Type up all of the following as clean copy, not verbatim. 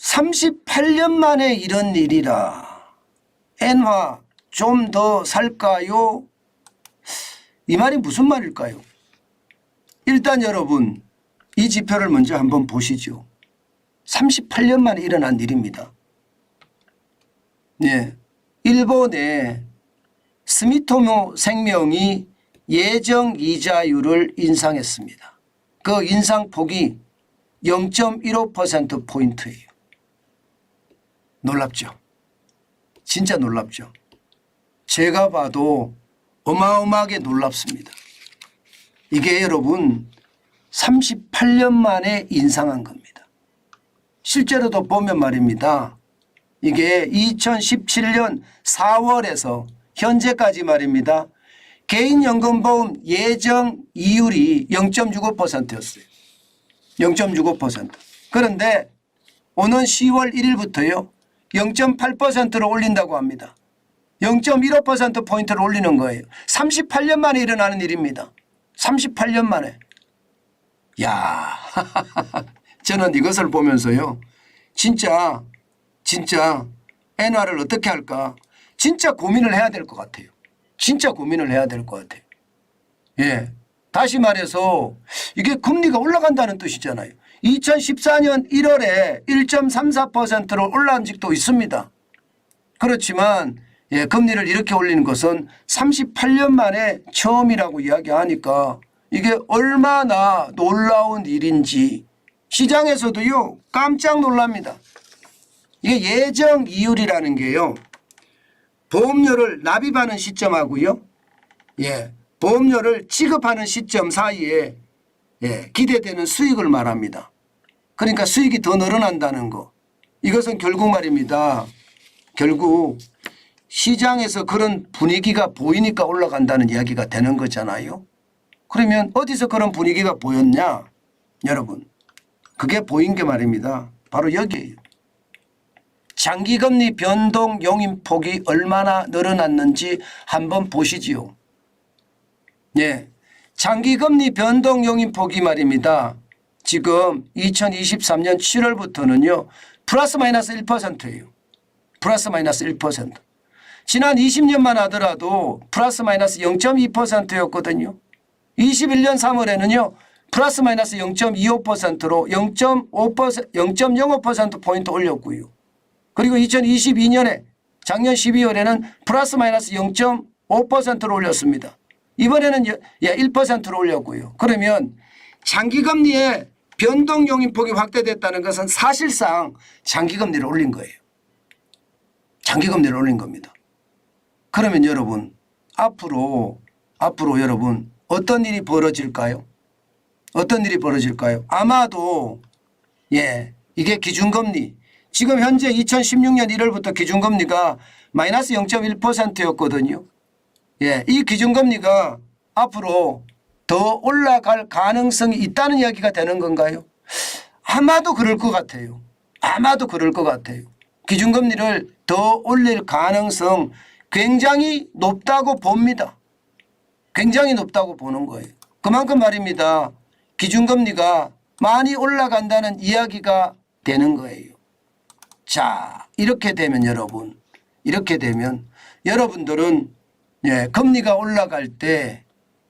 38년 만에 이런 일이라 엔화 좀 더 살까요? 이 말이 무슨 말일까요? 일단 여러분 이 지표를 먼저 한번 보시죠. 38년 만에 일어난 일입니다. 네, 일본의 스미토모 생명이 예정 이자율을 인상했습니다. 그 인상폭이 0.15%포인트예요. 놀랍죠? 진짜 놀랍죠? 제가 봐도 어마어마하게 놀랍습니다. 이게 여러분 38년 만에 인상한 겁니다. 실제로도 보면 말입니다. 이게 2017년 4월에서 현재까지 말입니다. 개인연금보험 예정 이율이 0.65%였어요. 0.65%. 그런데 오는 10월 1일부터요. 0.8%로 올린다고 합니다. 0.15%포인트를 올리는 거예요. 38년 만에 일어나는 일입니다. 38년 만에. 야, 저는 이것을 보면서요. 진짜 엔화를 어떻게 할까? 진짜 고민을 해야 될 것 같아요. 진짜 고민을 해야 될 것 같아요. 예. 다시 말해서 이게 금리가 올라간다는 뜻이잖아요. 2014년 1월에 1.34%로 올라간 적도 있습니다. 그렇지만 예, 금리를 이렇게 올리는 것은 38년 만에 처음이라고 이야기하니까 이게 얼마나 놀라운 일인지 시장에서도요 깜짝 놀랍니다. 이게 예정 이율이라는 게요. 보험료를 납입하는 시점하고요. 예, 보험료를 지급하는 시점 사이에 예, 기대되는 수익을 말합니다. 그러니까 수익이 더 늘어난다는 거. 이것은 결국 말입니다. 결국 시장에서 그런 분위기가 보이니까 올라간다는 이야기가 되는 거잖아요. 그러면 어디서 그런 분위기가 보였냐? 여러분 그게 보인 게 말입니다. 바로 여기에요. 장기금리 변동 용인폭이 얼마나 늘어났는지 한번 보시지요. 예, 장기금리 변동 용인폭이 말입니다. 지금 2023년 7월부터는요. 플러스 마이너스 1%예요. 플러스 마이너스 1%. 지난 20년만 하더라도 플러스 마이너스 0.2%였거든요. 21년 3월에는요. 플러스 마이너스 0.25%로 0.05%포인트 올렸고요. 그리고 2022년에 작년 12월에는 플러스 마이너스 0.5%로 올렸습니다. 이번에는 1%로 올렸고요. 그러면 장기금리의 변동용인폭이 확대됐다는 것은 사실상 장기금리를 올린 거예요. 장기금리를 올린 겁니다. 그러면 여러분 앞으로 여러분 어떤 일이 벌어질까요? 어떤 일이 벌어질까요? 아마도 예, 이게 기준금리 지금 현재 2016년 1월부터 기준금리가 마이너스 0.1%였거든요. 예, 이 기준금리가 앞으로 더 올라갈 가능성이 있다는 이야기가 되는 건가요? 아마도 그럴 것 같아요. 아마도 그럴 것 같아요. 기준금리를 더 올릴 가능성 굉장히 높다고 봅니다. 굉장히 높다고 보는 거예요. 그만큼 말입니다. 기준금리가 많이 올라간다는 이야기가 되는 거예요. 자, 이렇게 되면 여러분, 이렇게 되면 여러분들은 예, 금리가 올라갈 때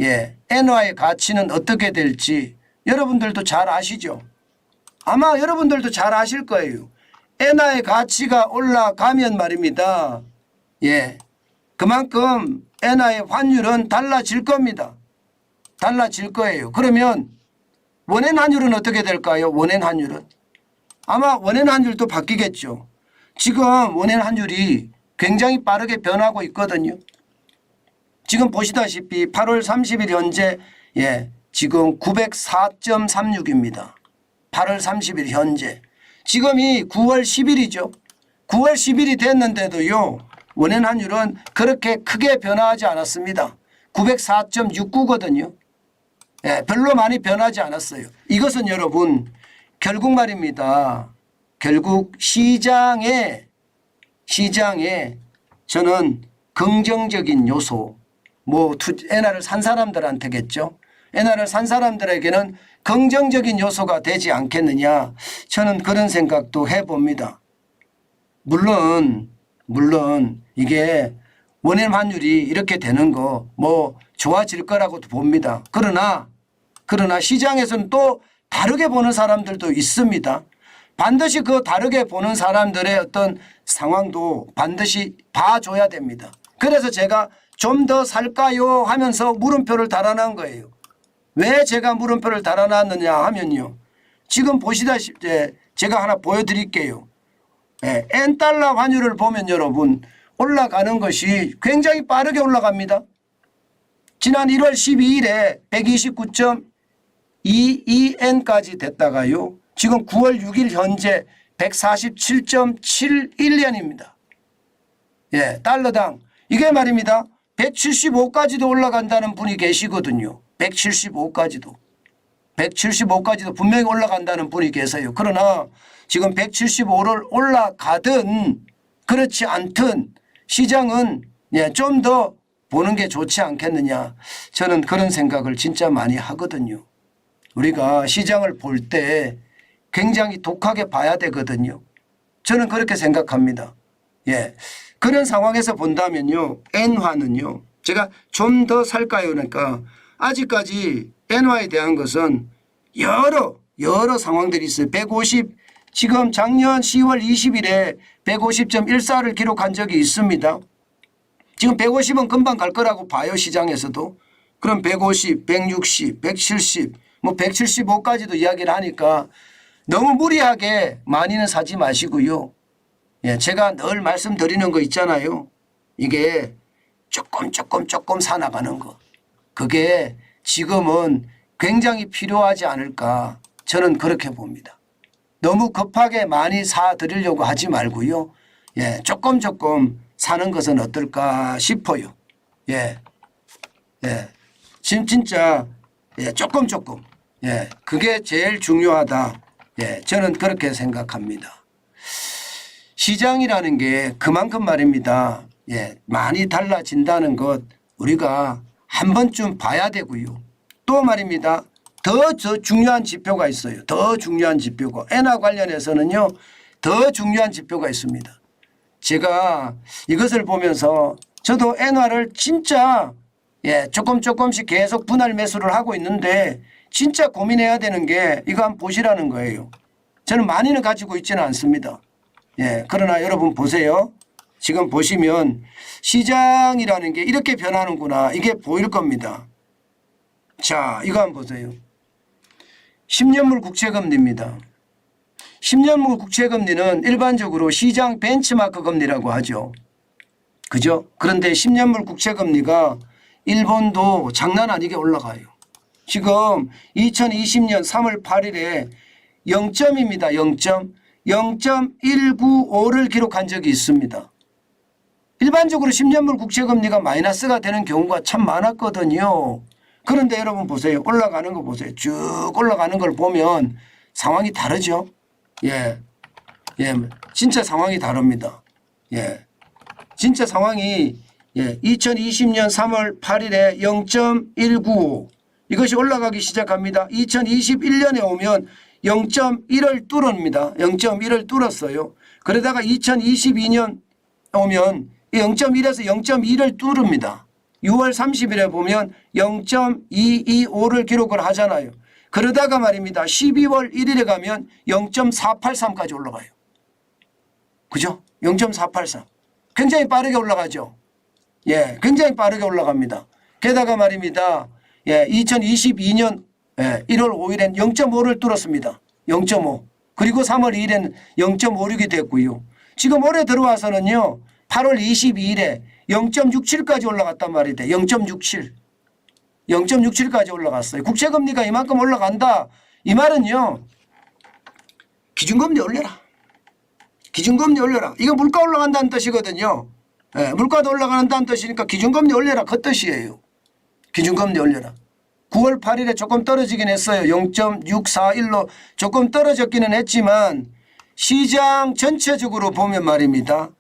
예, 엔화의 가치는 어떻게 될지 여러분들도 잘 아시죠? 아마 여러분들도 잘 아실 거예요. 엔화의 가치가 올라가면 말입니다. 예, 그만큼 엔화의 환율은 달라질 겁니다. 달라질 거예요. 그러면 원엔 환율은 어떻게 될까요? 원엔 환율은? 아마 원엔 환율도 바뀌겠죠. 지금 원엔 환율이 굉장히 빠르게 변하고 있거든요. 지금 보시다시피 8월 30일 현재 예, 지금 904.36입니다. 8월 30일 현재. 지금이 9월 10일이죠. 9월 10일이 됐는데도요. 원엔 환율은 그렇게 크게 변화하지 않았습니다. 904.69거든요. 예, 별로 많이 변하지 않았어요. 이것은 여러분 결국 말입니다. 결국 시장에 저는 긍정적인 요소 뭐 엔화를 산 사람들한테겠죠. 엔화를 산 사람들에게는 긍정적인 요소가 되지 않겠느냐, 저는 그런 생각도 해봅니다. 물론 이게 원인 환율이 이렇게 되는 거 뭐 좋아질 거라고도 봅니다. 그러나 시장에서는 또 다르게 보는 사람들도 있습니다. 반드시 그 다르게 보는 사람들의 어떤 상황도 반드시 봐줘야 됩니다. 그래서 제가 좀 더 살까요 하면서 물음표를 달아난 거예요. 왜 제가 물음표를 달아놨느냐 하면요. 지금 보시다시피 제가 하나 보여드릴게요. N달러 환율을 보면 여러분 올라가는 것이 굉장히 빠르게 올라갑니다. 지난 1월 12일에 129.22N까지 됐다가요. 지금 9월 6일 현재 147.71년입니다. 달러당. 이게 말입니다. 175까지도 올라간다는 분이 계시거든요. 175까지도 분명히 올라간다는 분이 계세요. 그러나 지금 175를 올라가든 그렇지 않든 시장은 좀 더 보는 게 좋지 않겠느냐. 저는 그런 생각을 진짜 많이 하거든요. 우리가 시장을 볼 때 굉장히 독하게 봐야 되거든요. 저는 그렇게 생각합니다. 그런 상황에서 본다면요. 엔화는요. 제가 좀 더 살까요? 그러니까 아직까지 엔화에 대한 것은 여러 상황들이 있어요. 150 지금 작년 10월 20일에 150.14를 기록한 적이 있습니다. 지금 150은 금방 갈 거라고 봐요. 시장에서도. 그럼 150, 160, 170 뭐 175까지도 이야기를 하니까 너무 무리하게 많이는 사지 마시고요. 제가 늘 말씀드리는 거 있잖아요. 이게 조금 사나가는 거. 그게 지금은 굉장히 필요하지 않을까. 저는 그렇게 봅니다. 너무 급하게 많이 사드리려고 하지 말고요. 조금 사는 것은 어떨까 싶어요. 지금 진짜 조금 그게 제일 중요하다. 저는 그렇게 생각합니다. 시장이라는 게 그만큼 말입니다. 많이 달라진다는 것 우리가 한 번쯤 봐야 되고요. 또 말입니다. 더 중요한 지표가 있어요. 더 중요한 지표가. 엔화 관련해서는요. 더 중요한 지표가 있습니다. 제가 이것을 보면서 저도 엔화를 진짜 조금씩 계속 분할 매수를 하고 있는데 진짜 고민해야 되는 게 이거 한번 보시라는 거예요. 저는 많이는 가지고 있지는 않습니다. 그러나 여러분 보세요. 지금 보시면 시장이라는 게 이렇게 변하는구나. 이게 보일 겁니다. 자, 이거 한번 보세요. 10년물 국채금리입니다. 10년물 국채금리는 일반적으로 시장 벤치마크 금리라고 하죠. 그죠? 그런데 10년물 국채금리가 일본도 장난 아니게 올라가요. 지금 2020년 3월 8일에 0점입니다. 0.195를 기록한 적이 있습니다. 일반적으로 10년물 국채금리가 마이너스가 되는 경우가 참 많았거든요. 그런데 여러분 보세요. 올라가는 거 보세요. 쭉 올라가는 걸 보면 상황이 다르죠. 진짜 상황이 다릅니다. 진짜 상황이 2020년 3월 8일에 0.195 이것이 올라가기 시작합니다. 2021년에 오면 0.1을 뚫습니다. 0.1을 뚫었어요. 그러다가 2022년 오면 0.1에서 0.2를 뚫습니다. 6월 30일에 보면 0.225를 기록을 하잖아요. 그러다가 말입니다. 12월 1일에 가면 0.483까지 올라가요. 그죠? 0.483. 굉장히 빠르게 올라가죠. 굉장히 빠르게 올라갑니다. 게다가 말입니다. 2022년 1월 5일엔 0.5를 뚫었습니다. 0.5. 그리고 3월 2일에는 0.56이 됐고요. 지금 올해 들어와서는요. 8월 22일에 0.67까지 올라갔단 말이 돼. 0.67. 0.67까지 올라갔어요. 국채금리가 이만큼 올라간다. 이 말은요. 기준금리 올려라. 기준금리 올려라. 이거 물가 올라간다는 뜻이거든요. 물가도 올라간다는 뜻이니까 기준금리 올려라. 그 뜻이에요. 기준금리 올려라. 9월 8일에 조금 떨어지긴 했어요. 0.641로 조금 떨어졌기는 했지만 시장 전체적으로 보면 말입니다.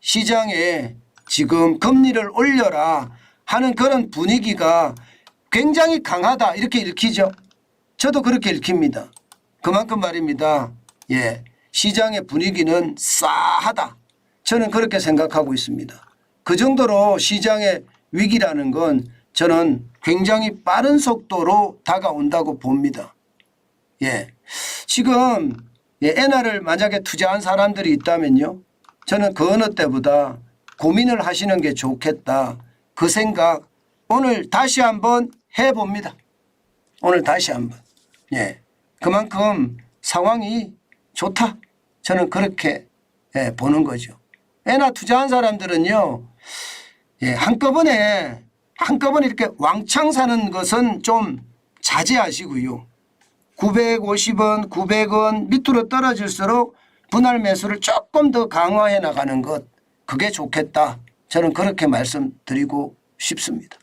시장에 지금 금리를 올려라 하는 그런 분위기가 굉장히 강하다 이렇게 읽히죠. 저도 그렇게 읽힙니다. 그만큼 말입니다. 예, 시장의 분위기는 싸하다. 저는 그렇게 생각하고 있습니다. 그 정도로 시장의 위기라는 건 저는 굉장히 빠른 속도로 다가온다고 봅니다. 예, 지금 엔화를 만약에 투자한 사람들이 있다면요, 저는 그 어느 때보다 고민을 하시는 게 좋겠다. 그 생각 오늘 다시 한번 해봅니다. 오늘 다시 한번. 예, 그만큼 상황이 좋다. 저는 그렇게 보는 거죠. 엔화 투자한 사람들은요, 예, 한꺼번에 이렇게 왕창 사는 것은 좀 자제하시고요. 950원, 900원 밑으로 떨어질수록 분할 매수를 조금 더 강화해 나가는 것, 그게 좋겠다. 저는 그렇게 말씀드리고 싶습니다.